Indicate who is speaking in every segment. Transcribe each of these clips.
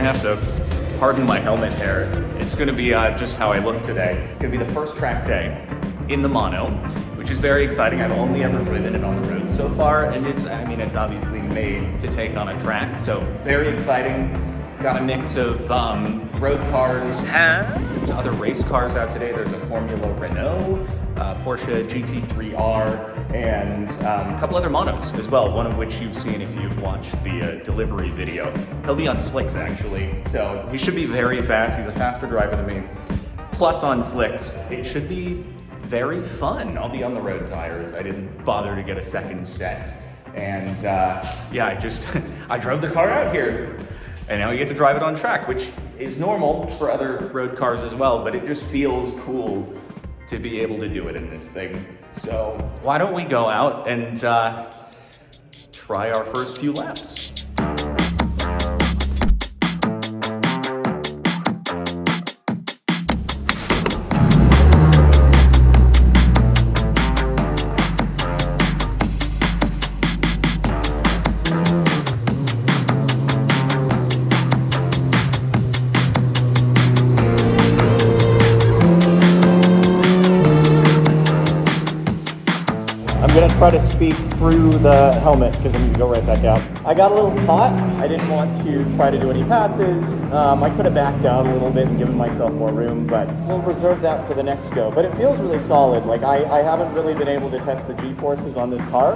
Speaker 1: have to pardon my helmet hair. It's gonna be just how I look today. It's gonna be the first track day in the mono, which is very exciting. I've only ever driven it on the road so far, and it's obviously made to take on a track, so very exciting. Got a mix of road cars and other race cars out today. There's a Formula Renault, Porsche GT3R, and a couple other monos as well, one of which you've seen if you've watched the delivery video. He'll be on slicks actually, so he should be very fast. He's a faster driver than me. Plus on slicks, it should be very fun. I'll be on the road tires. I didn't bother to get a second set. And yeah, I drove the car out here. And now you get to drive it on track, which is normal for other road cars as well, but it just feels cool to be able to do it in this thing. So why don't we go out and try our first few laps?
Speaker 2: I'm gonna try to speak through the helmet because I'm gonna go right back out. I got a little caught. I didn't want to try to do any passes. I could have backed out a little bit and given myself more room, but we'll reserve that for the next go. But it feels really solid. Like I haven't really been able to test the G-forces on this car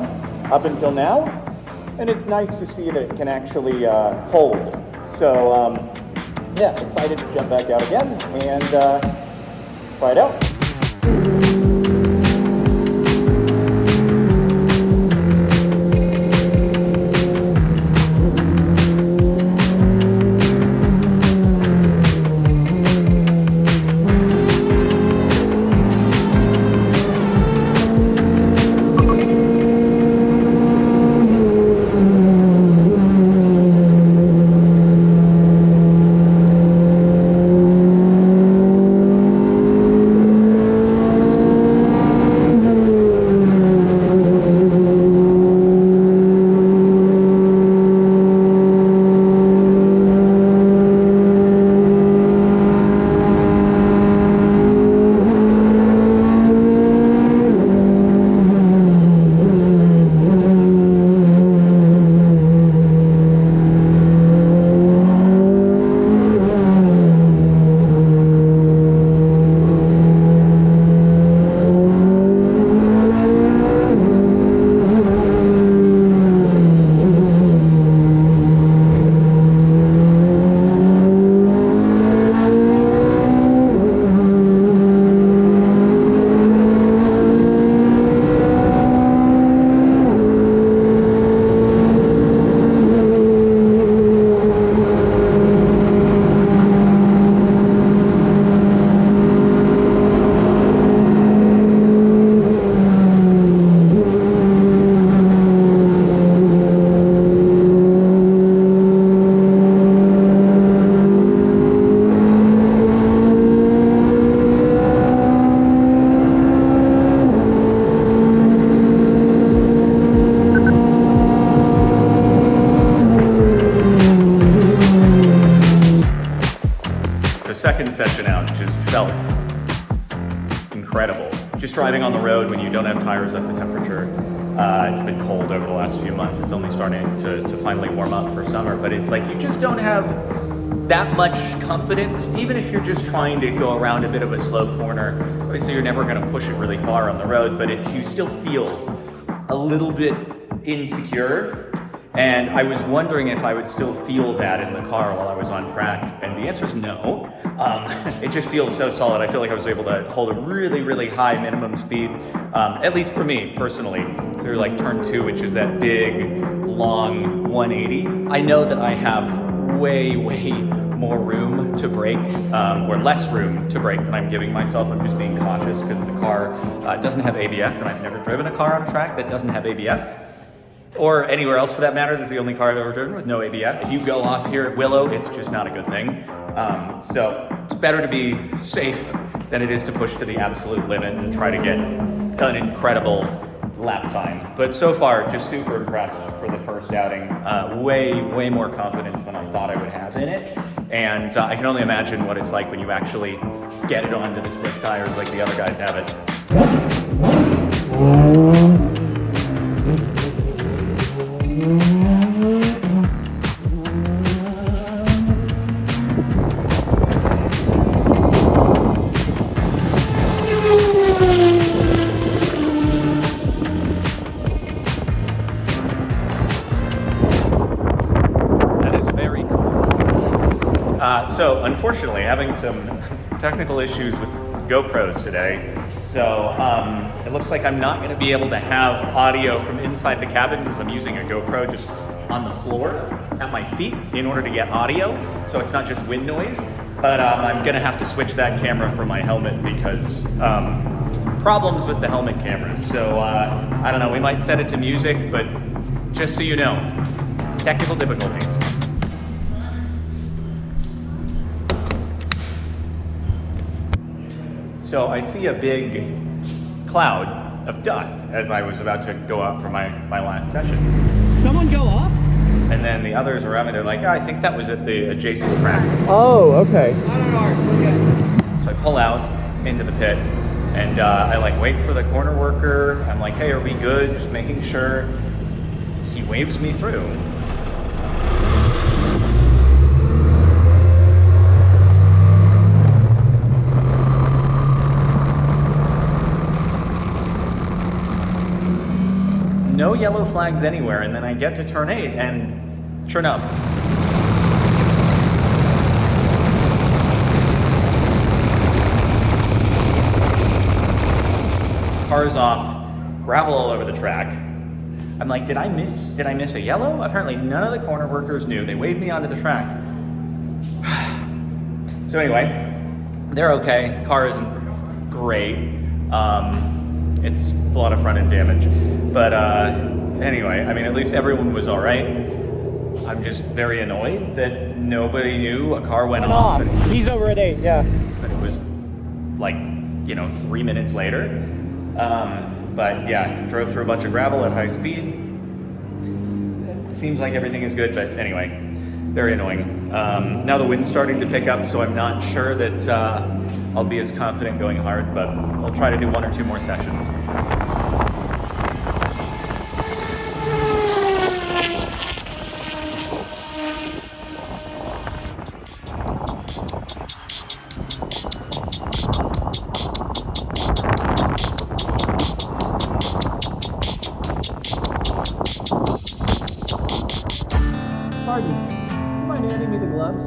Speaker 2: up until now, and it's nice to see that it can actually hold. So yeah, excited to jump back out again and try it out.
Speaker 1: Second session out just felt incredible. Just driving on the road when you don't have tires at the temperature. It's been cold over the last few months. It's only starting to finally warm up for summer, but it's like you just don't have that much confidence, even if you're just trying to go around a bit of a slow corner. Obviously you're never gonna push it really far on the road, but you still feel a little bit insecure. And I was wondering if I would still feel that in the car while I was on track, and the answer is no. It just feels so solid. I feel like I was able to hold a really, really high minimum speed, at least for me personally, through like turn 2, which is that big, long 180. I know that I have way more room to brake, or less room to brake than I'm giving myself. I'm just being cautious because the car doesn't have ABS, and I've never driven a car on a track that doesn't have ABS. Or anywhere else for that matter. This is the only car I've ever driven with no ABS. If you go off here at Willow, it's just not a good thing. So it's better to be safe than it is to push to the absolute limit and try to get an incredible lap time. But so far, just super impressed for the first outing. Way more confidence than I thought I would have in it. And I can only imagine what it's like when you actually get it onto the slick tires like the other guys have it. So unfortunately, having some technical issues with GoPros today. So it looks like I'm not going to be able to have audio from inside the cabin because I'm using a GoPro just on the floor at my feet in order to get audio. So it's not just wind noise, but I'm going to have to switch that camera for my helmet because problems with the helmet cameras. So I don't know, we might set it to music, but just so you know, technical difficulties. So I see a big cloud of dust as I was about to go up for my last session.
Speaker 3: Someone go up?
Speaker 1: And then the others around me, they're like, oh, I think that was at the adjacent track.
Speaker 2: Oh, okay.
Speaker 3: Not on ours, okay.
Speaker 1: So I pull out into the pit and I like wait for the corner worker. I'm like, hey, are we good? Just making sure. He waves me through. No yellow flags anywhere, and then I get to turn 8, and sure enough. Cars off, gravel all over the track. I'm like, did I miss a yellow? Apparently none of the corner workers knew. They waved me onto the track. So anyway, they're okay. Car isn't great. It's a lot of front end damage. But anyway, I mean, at least everyone was all right. I'm just very annoyed that nobody knew a car went off.
Speaker 2: He's over at 8, yeah.
Speaker 1: But it was like, 3 minutes later. But yeah, drove through a bunch of gravel at high speed. It seems like everything is good, but anyway, very annoying. Now the wind's starting to pick up, so I'm not sure that I'll be as confident going hard, but I'll try to do 1 or 2 more sessions.
Speaker 3: Pardon, you mind handing me the gloves?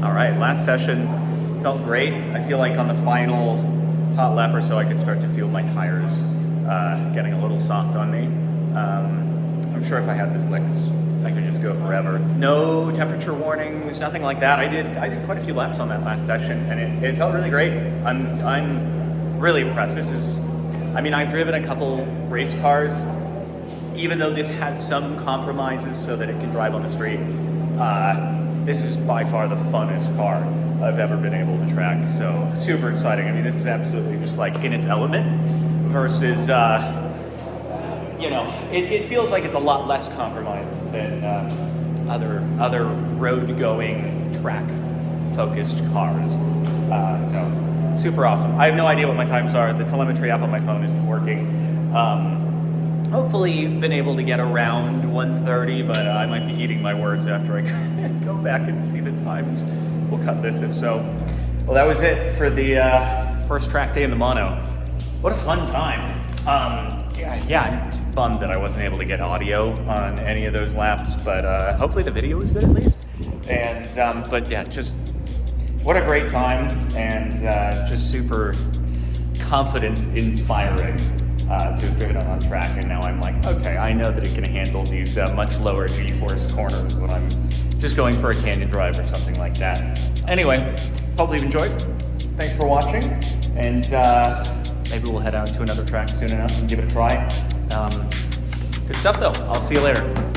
Speaker 3: All right, last session felt great. I feel like on the final
Speaker 1: hot lap or so, I could start to feel my tires getting a little soft on me. I'm sure if I had the slicks, I could just go forever. No temperature warnings, nothing like that. I did quite a few laps on that last session, and it felt really great. I'm really impressed. This is, I mean, I've driven a couple race cars. Even though this has some compromises so that it can drive on the street, this is by far the funnest car I've ever been able to track. So super exciting. I mean, this is absolutely just like in its element versus, it feels like it's a lot less compromised than other road-going, track-focused cars. So super awesome. I have no idea what my times are. The telemetry app on my phone isn't working. Hopefully been able to get around 1:30, but I might be eating my words after I go back and see the times. We'll cut this if so. Well, that was it for the first track day in the mono. What a fun time. I'm just bummed that I wasn't able to get audio on any of those laps, but hopefully the video was good at least. And but yeah, just what a great time, and just super confidence inspiring. To have driven it on track, and now I'm like, okay, I know that it can handle these much lower G-force corners when I'm just going for a canyon drive or something like that. Anyway, hopefully you've enjoyed. Thanks for watching, and maybe we'll head out to another track soon enough and give it a try. Good stuff though. I'll see you later.